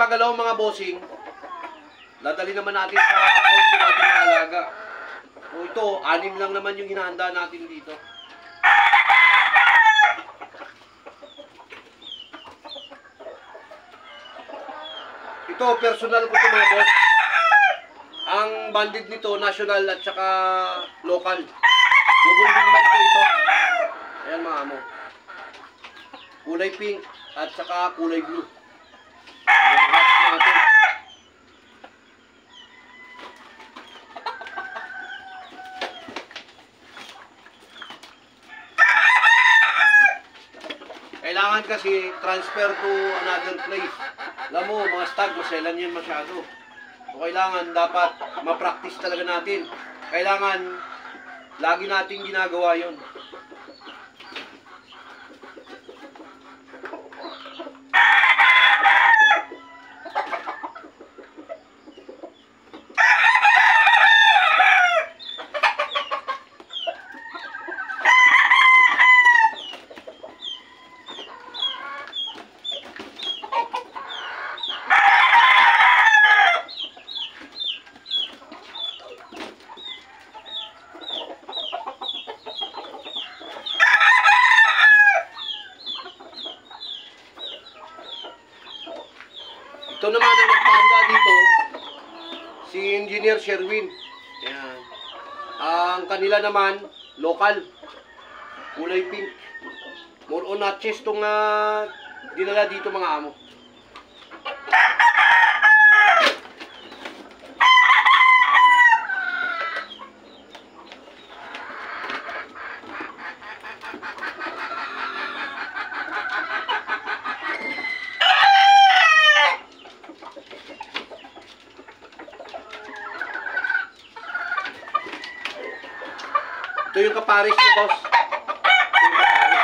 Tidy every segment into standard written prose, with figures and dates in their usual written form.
gumagalaw mga bossing, dadali naman natin sa konti natin na alaga. O ito, 6 lang naman yung hinahanda natin dito. Ito, personal ko ito mga boss. Ang banded nito, national at saka local. Double wingman ko ito. Ayan mga amo. Kulay pink at saka kulay blue. Ayan, hatch natin. Kailangan kasi transfer to another place. Alam mo, mga stag, maselan yan masyado. So, kailangan dapat ma-practice talaga natin. Kailangan lagi nating ginagawa yon. Ito naman ang nagpahanda dito, si Engineer Sherwin. Ayan. Ang kanila naman, local. Kulay pink. More on notches itong dinala dito mga amo. Ito yung kaparis niya, boss. Yung kaparis.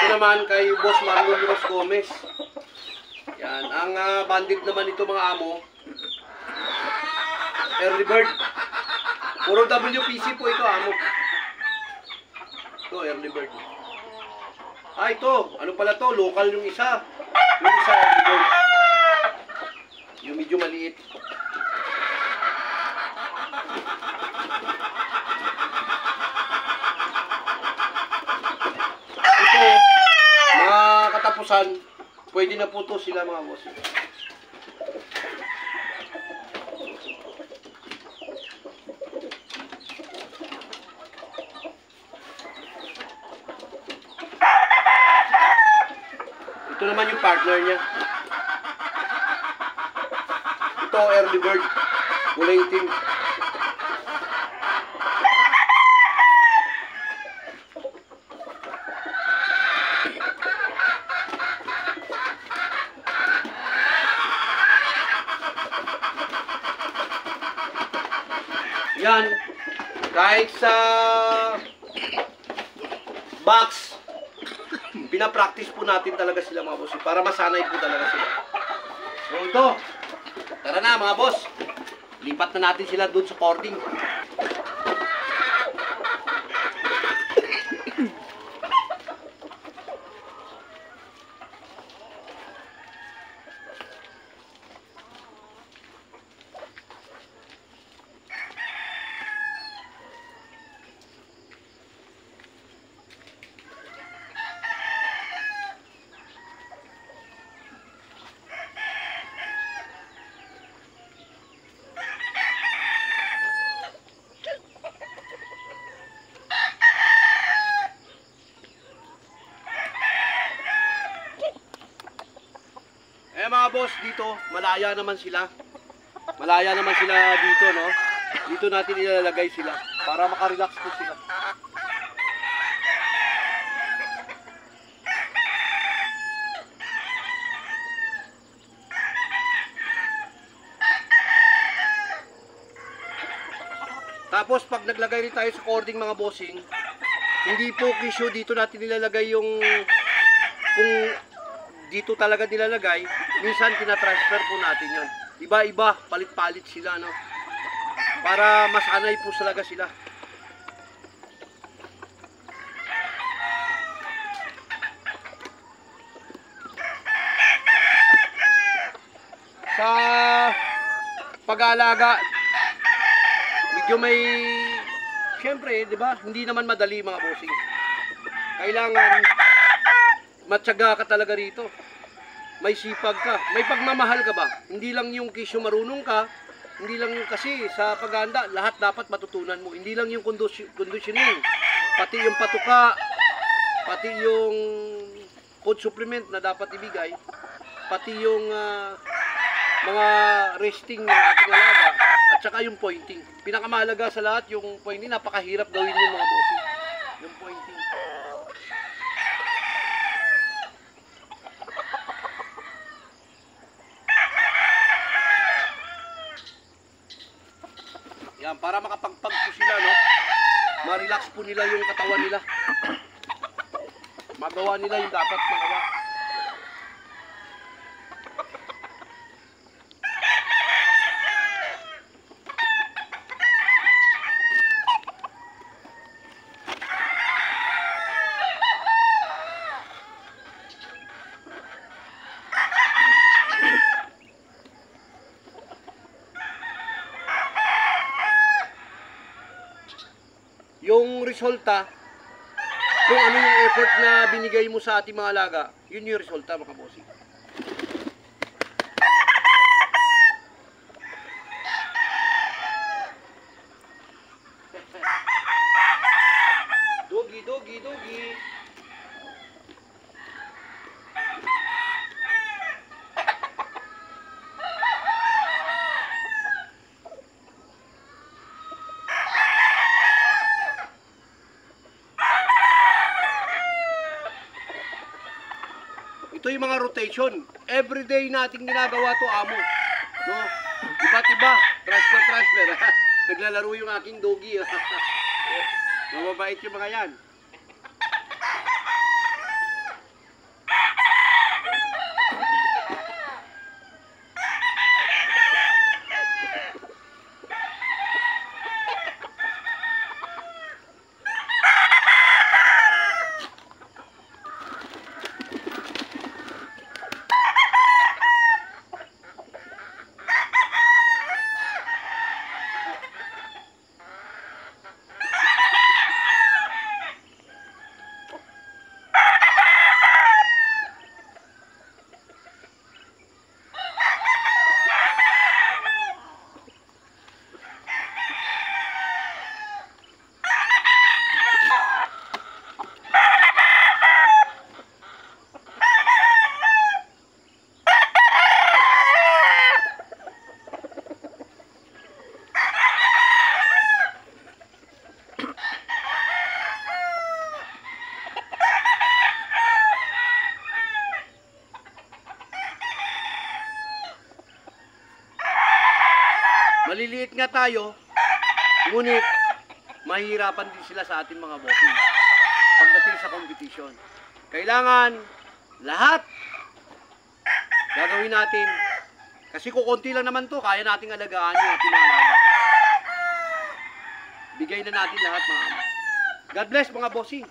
Naman kay Boss Marlon Ros Gomez. Yan, ang bandit naman ito mga amo. Early bird. Puro WPC po ito amo. Ito early bird. Ito, ano pala to? Local yung isa. Yung isa early bird. Yung medyo maliit. Katapusan, pwede na po ito sila mga boss. Ito naman yung partner niya. Ito early bird, kulay itim. Yan, kahit sa box, pinapractice po natin talaga sila mga boss, para masanay po talaga sila. So ito, tara na mga boss, lipat na natin sila doon sa cording. Mga boss, dito, malaya naman sila. Malaya naman sila dito, no? Dito natin ilalagay sila para makarelax po sila. Tapos pag naglagay rin tayo sa cording mga bossing, hindi po kisyo dito natin nilalagay yung, kung dito talaga nilalagay, minsan tinatransfer po natin yon. Iba-iba, palit-palit sila, no? Para masanay po talaga sila. Sa pag-aalaga, medyo may, syempre, di ba? Hindi naman madali mga bossing. Kailangan matyaga ka talaga rito. May sipag ka, may pagmamahal ka ba? Hindi lang yung kisyo marunong ka, hindi lang yung kasi sa paghahanda, lahat dapat matutunan mo. Hindi lang yung conditioning, pati yung patuka, pati yung food supplement na dapat ibigay, pati yung mga resting ng ating alaga, at saka yung pointing. Pinakamahalaga sa lahat yung pointing, napakahirap gawin yung mga bossing. Yung pointing. Yan, para makapagpag po sila, no? Ma-relax po nila yung katawan nila. Magawa nila yung dapat magawa. Yung resulta, kung ano yung effort na binigay mo sa ating mga alaga, yun yung resulta mga bossing. Doggy, doggy, doggy. Ito yung mga rotation. Everyday nating ginagawa to, amo. No? Iba't iba. Transfer, transfer. Naglalaro yung aking doggy. Mababait yung mga yan. Maliliit nga tayo, ngunit mahihirapan din sila sa ating mga bossing pagdating sa competition. Kailangan lahat gagawin natin. Kasi kung konti lang naman to, kaya nating alagaan yung ating mga alaga. Bigay na natin lahat mga amo. God bless mga bossing.